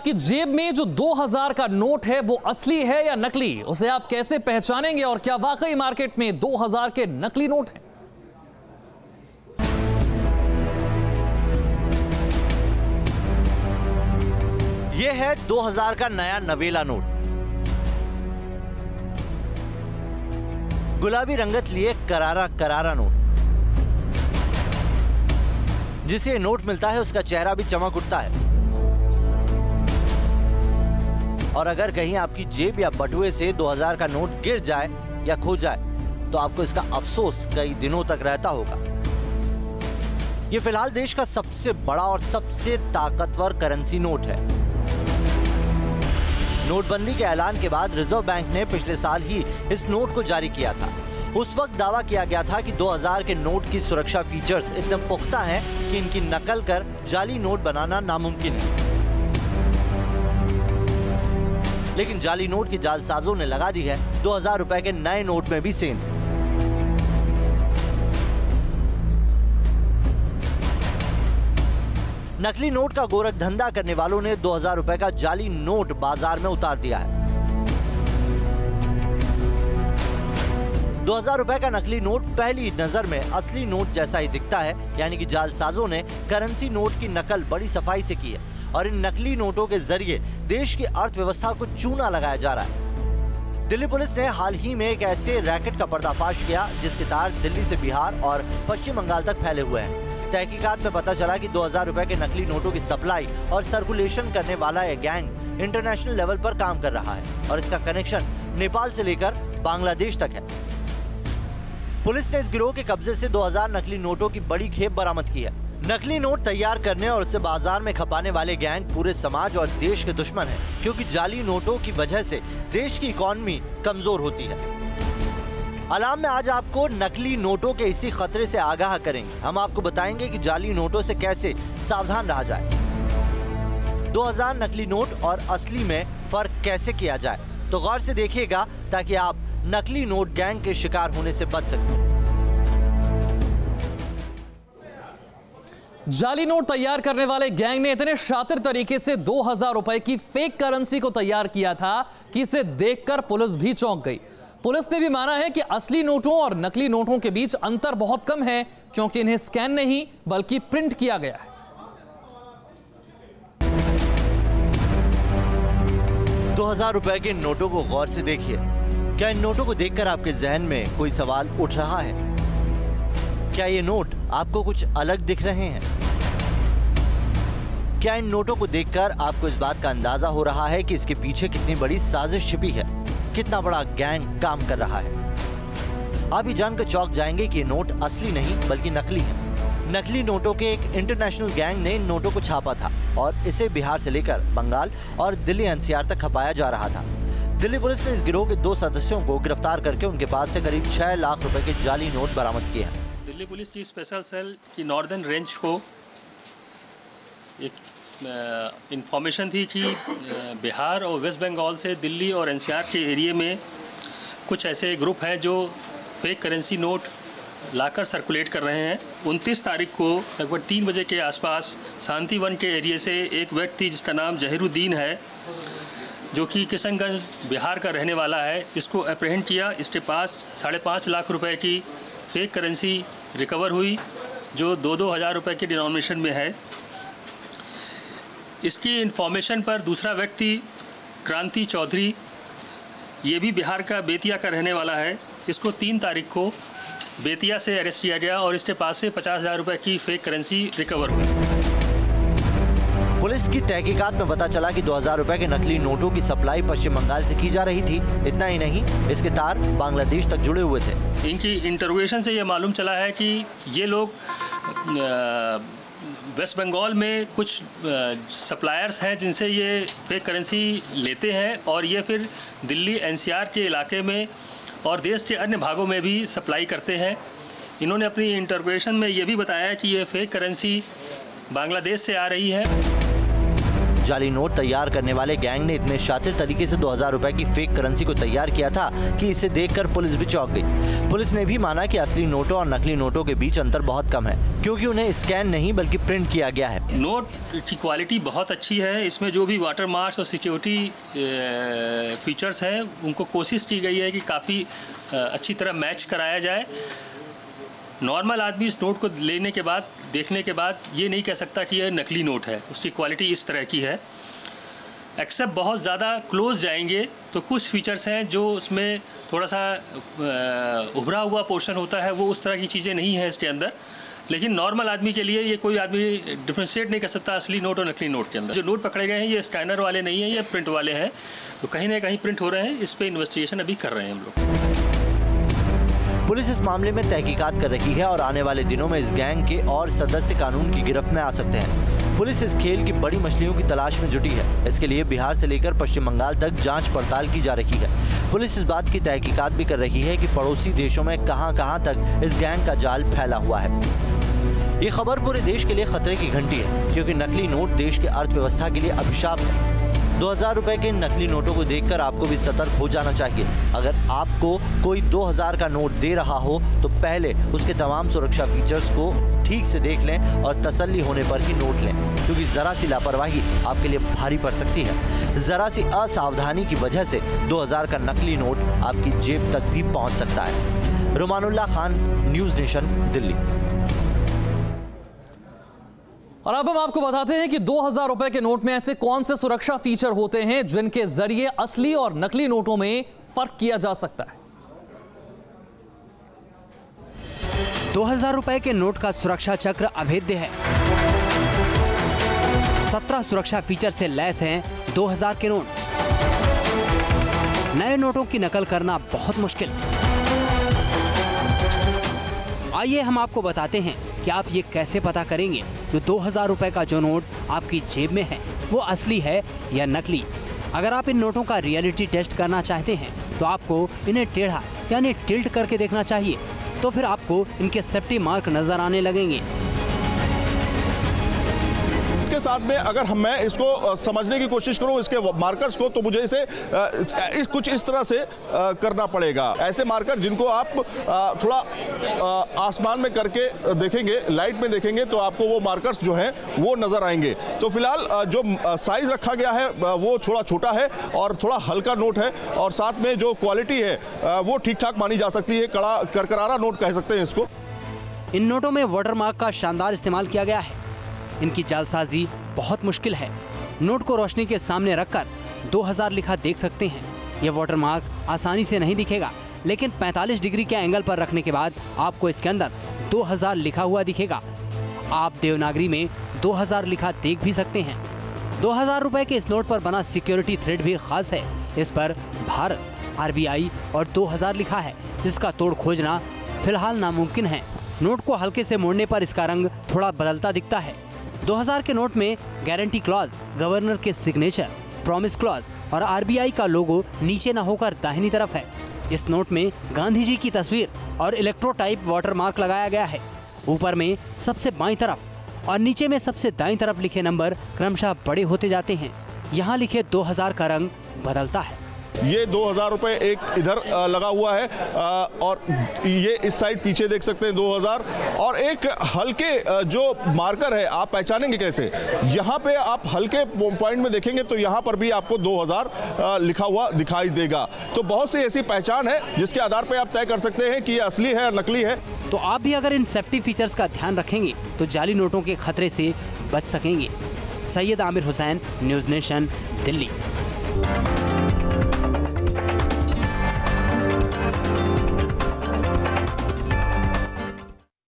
आपकी जेब में जो 2000 का नोट है वो असली है या नकली, उसे आप कैसे पहचानेंगे और क्या वाकई मार्केट में 2000 के नकली नोट हैं? यह है 2000 का नया नवेला नोट। गुलाबी रंगत लिए करारा करारा नोट। जिसे ये नोट मिलता है उसका चेहरा भी चमक उठता है। और अगर कहीं आपकी जेब या बटुए से 2000 का नोट गिर जाए या खो जाए तो आपको इसका अफसोस कई दिनों तक रहता होगा। ये फिलहाल देश का सबसे बड़ा और सबसे ताकतवर करेंसी नोट है। नोटबंदी के ऐलान के बाद रिजर्व बैंक ने पिछले साल ही इस नोट को जारी किया था। उस वक्त दावा किया गया था कि 2000 के नोट की सुरक्षा फीचर्स इतने पुख्ता हैं कि इनकी नकल कर जाली नोट बनाना नामुमकिन है। लेकिन जाली नोट के जालसाजों ने लगा दी है 2000 रुपए के नए नोट में भी सेंध। नकली नोट का गोरख धंधा करने वालों ने 2000 रुपए का जाली नोट बाजार में उतार दिया है। 2000 रुपए का नकली नोट पहली नजर में असली नोट जैसा ही दिखता है, यानी कि जालसाजों ने करेंसी नोट की नकल बड़ी सफाई से की है और इन नकली नोटों के जरिए देश की अर्थव्यवस्था को चूना लगाया जा रहा है। दिल्ली पुलिस ने हाल ही में एक ऐसे रैकेट का पर्दाफाश किया जिसके तार दिल्ली से बिहार और पश्चिम बंगाल तक फैले हुए हैं। तहकीकात में पता चला कि 2000 रुपए के नकली नोटों की सप्लाई और सर्कुलेशन करने वाला यह गैंग इंटरनेशनल लेवल पर काम कर रहा है और इसका कनेक्शन नेपाल से लेकर बांग्लादेश तक है। पुलिस ने इस गिरोह के कब्जे से 2000 नकली नोटों की बड़ी खेप बरामद की है। नकली नोट तैयार करने और उसे बाजार में खपाने वाले गैंग पूरे समाज और देश के दुश्मन हैं, क्योंकि जाली नोटों की वजह से देश की इकोनॉमी कमजोर होती है। अलाम में आज आपको नकली नोटों के इसी खतरे से आगाह करेंगे। हम आपको बताएंगे कि जाली नोटों से कैसे सावधान रहा जाए, 2000 नकली नोट और असली में फर्क कैसे किया जाए। तो गौर से देखिएगा ताकि आप नकली नोट गैंग के शिकार होने से बच सकें। जाली नोट तैयार करने वाले गैंग ने इतने शातिर तरीके से 2000 रुपए की फेक करेंसी को तैयार किया था कि इसे देखकर पुलिस भी चौंक गई। पुलिस ने भी माना है कि असली नोटों और नकली नोटों के बीच अंतर बहुत कम है, क्योंकि इन्हें स्कैन नहीं बल्कि प्रिंट किया गया है। ₹2000 के नोटों को गौर से देखिए। क्या इन नोटों को देखकर आपके जहन में कोई सवाल उठ रहा है? क्या ये नोट आपको कुछ अलग दिख रहे हैं? क्या इन नोटों को देखकर आपको इस बात का अंदाजा हो रहा है कि इसके पीछे कितनी बड़ी साजिश छिपी है, कितना बड़ा गैंग काम कर रहा है? आप ये जानकर चौंक जाएंगे कि ये नोट असली नहीं बल्कि नकली है। नकली नोटों के एक इंटरनेशनल गैंग ने इन नोटों को छापा था और इसे बिहार से लेकर बंगाल और दिल्ली एनसीआर तक खपाया जा रहा था। दिल्ली पुलिस ने इस गिरोह के 2 सदस्यों को गिरफ्तार करके उनके पास से करीब 6 लाख रुपए के जाली नोट बरामद किए हैं। दिल्ली पुलिस की स्पेशल सेल की नॉर्दर्न रेंज को एक इंफॉर्मेशन थी कि बिहार और वेस्ट बंगाल से दिल्ली और एनसीआर के एरिया में कुछ ऐसे ग्रुप हैं जो फेक करेंसी नोट लाकर सर्कुलेट कर रहे हैं। 29 तारीख को लगभग 3 बजे के आसपास शांतिवन के एरिया से एक व्यक्ति जिसका नाम जहीरुद्दीन है, जो कि किशनगंज बिहार का रहने वाला है, इसको अप्रहेंड किया। इसके पास 5.5 लाख रुपए की फेक करेंसी रिकवर हुई जो 2-2 हज़ार रुपये के डिनोमिनेशन में है। इसकी इन्फॉर्मेशन पर दूसरा व्यक्ति क्रांति चौधरी, ये भी बिहार का बेतिया का रहने वाला है, इसको 3 तारीख को बेतिया से अरेस्ट किया गया और इसके पास से 50,000 रुपये की फेक करेंसी रिकवर हुई। पुलिस की तहकीकात में पता चला कि 2000 रुपए के नकली नोटों की सप्लाई पश्चिम बंगाल से की जा रही थी। इतना ही नहीं, इसके तार बांग्लादेश तक जुड़े हुए थे। इनकी इंटरोगेशन से ये मालूम चला है कि ये लोग वेस्ट बंगाल में कुछ सप्लायर्स हैं जिनसे ये फेक करेंसी लेते हैं और ये फिर दिल्ली एनसीआर के इलाके में और देश के अन्य भागों में भी सप्लाई करते हैं। इन्होंने अपनी इंटरोगेशन में ये भी बताया कि ये फेक करेंसी बांग्लादेश से आ रही है। जाली नोट तैयार करने वाले गैंग ने इतने शातिर तरीके से 2000 रुपए की फेक करेंसी को तैयार किया था कि इसे देखकर पुलिस भी चौंक गई। पुलिस ने भी माना कि असली नोटों और नकली नोटों के बीच अंतर बहुत कम है, क्योंकि उन्हें स्कैन नहीं बल्कि प्रिंट किया गया है। नोट की क्वालिटी बहुत अच्छी है। इसमें जो भी वाटर मार्क्स और सिक्योरिटी फीचर्स हैं उनको कोशिश की गई है कि काफ़ी अच्छी तरह मैच कराया जाए। नॉर्मल आदमी इस नोट को लेने के बाद, देखने के बाद ये नहीं कह सकता कि यह नकली नोट है। उसकी क्वालिटी इस तरह की है। एक्सेप्ट बहुत ज़्यादा क्लोज जाएंगे तो कुछ फीचर्स हैं जो उसमें थोड़ा सा उभरा हुआ पोर्शन होता है, वो उस तरह की चीज़ें नहीं है इसके अंदर। लेकिन नॉर्मल आदमी के लिए ये कोई आदमी डिफ्रेंशिएट नहीं कर सकता असली नोट और नकली नोट के अंदर। जो नोट पकड़े गए हैं ये स्कैनर वाले नहीं हैं, ये प्रिंट वाले हैं। तो कहीं ना कहीं प्रिंट हो रहे हैं। इस पर इन्वेस्टिगेशन अभी कर रहे हैं हम लोग। पुलिस इस मामले में तहकीकात कर रही है और आने वाले दिनों में इस गैंग के और सदस्य कानून की गिरफ्त में आ सकते हैं। पुलिस इस खेल की बड़ी मछलियों की तलाश में जुटी है। इसके लिए बिहार से लेकर पश्चिम बंगाल तक जांच पड़ताल की जा रही है। पुलिस इस बात की तहकीकात भी कर रही है कि पड़ोसी देशों में कहां-कहां तक इस गैंग का जाल फैला हुआ है। ये खबर पूरे देश के लिए खतरे की घंटी है, क्योंकि नकली नोट देश की अर्थव्यवस्था के लिए अभिशाप है। 2000 रुपए के नकली नोटों को देखकर आपको भी सतर्क हो जाना चाहिए। अगर आपको कोई 2000 का नोट दे रहा हो तो पहले उसके तमाम सुरक्षा फीचर्स को ठीक से देख लें और तसल्ली होने पर ही नोट लें, क्योंकि जरा सी लापरवाही आपके लिए भारी पड़ सकती है। जरा सी असावधानी की वजह से 2000 का नकली नोट आपकी जेब तक भी पहुंच सकता है। रुमानुल्लाह खान, न्यूज़ नेशन, दिल्ली। और अब हम आपको बताते हैं कि 2000 रुपए के नोट में ऐसे कौन से सुरक्षा फीचर होते हैं जिनके जरिए असली और नकली नोटों में फर्क किया जा सकता है। 2000 रुपए के नोट का सुरक्षा चक्र अभेद्य है। 17 सुरक्षा फीचर से लैस हैं 2000 के नोट। नए नोटों की नकल करना बहुत मुश्किल। आइए हम आपको बताते हैं कि आप ये कैसे पता करेंगे कि 2000 रुपए का जो नोट आपकी जेब में है वो असली है या नकली। अगर आप इन नोटों का रियलिटी टेस्ट करना चाहते हैं तो आपको इन्हें टेढ़ा यानी टिल्ट करके देखना चाहिए, तो फिर आपको इनके सेफ्टी मार्क नजर आने लगेंगे। इसके साथ में अगर मैं इसको समझने की कोशिश करूं इसके मार्कर्स को, तो मुझे इसे कुछ इस तरह से करना पड़ेगा। ऐसे मार्कर जिनको आप थोड़ा आसमान में करके देखेंगे, लाइट में देखेंगे, तो आपको वो मार्कर्स जो हैं वो नजर आएंगे। तो फिलहाल जो साइज रखा गया है वो थोड़ा छोटा है और थोड़ा हल्का नोट है, और साथ में जो क्वालिटी है वो ठीक ठाक मानी जा सकती है। कड़ा करकरारा नोट कह सकते हैं इसको। इन नोटों में वाटरमार्क का शानदार इस्तेमाल किया गया है। इनकी जालसाजी बहुत मुश्किल है। नोट को रोशनी के सामने रखकर 2000 लिखा देख सकते हैं। यह वाटरमार्क आसानी से नहीं दिखेगा, लेकिन 45 डिग्री के एंगल पर रखने के बाद आपको इसके अंदर 2000 लिखा हुआ दिखेगा। आप देवनागरी में 2000 लिखा देख भी सकते हैं। 2000 रुपए के इस नोट पर बना सिक्योरिटी थ्रेड भी खास है। इस पर भारत, RBI और 2000 लिखा है, जिसका तोड़ खोजना फिलहाल नामुमकिन है। नोट को हल्के से मोड़ने पर इसका रंग थोड़ा बदलता दिखता है। 2000 के नोट में गारंटी क्लॉज, गवर्नर के सिग्नेचर, प्रॉमिस क्लॉज और RBI का लोगो नीचे न होकर दाहिनी तरफ है। इस नोट में गांधी जी की तस्वीर और इलेक्ट्रोटाइप वाटरमार्क लगाया गया है। ऊपर में सबसे बाईं तरफ और नीचे में सबसे दाईं तरफ लिखे नंबर क्रमशः बड़े होते जाते हैं। यहाँ लिखे 2000 का रंग बदलता है। ये 2000 रुपए एक इधर लगा हुआ है और ये इस साइड पीछे देख सकते हैं 2000, और एक हल्के जो मार्कर है आप पहचानेंगे कैसे? यहाँ पे आप हल्के पॉइंट में देखेंगे तो यहाँ पर भी आपको 2000 लिखा हुआ दिखाई देगा। तो बहुत सी ऐसी पहचान है जिसके आधार पे आप तय कर सकते हैं कि ये असली है या नकली है। तो आप भी अगर इन सेफ्टी फीचर्स का ध्यान रखेंगे तो जाली नोटों के खतरे से बच सकेंगे। Syed Aamir Hussain, news nation, Delhi.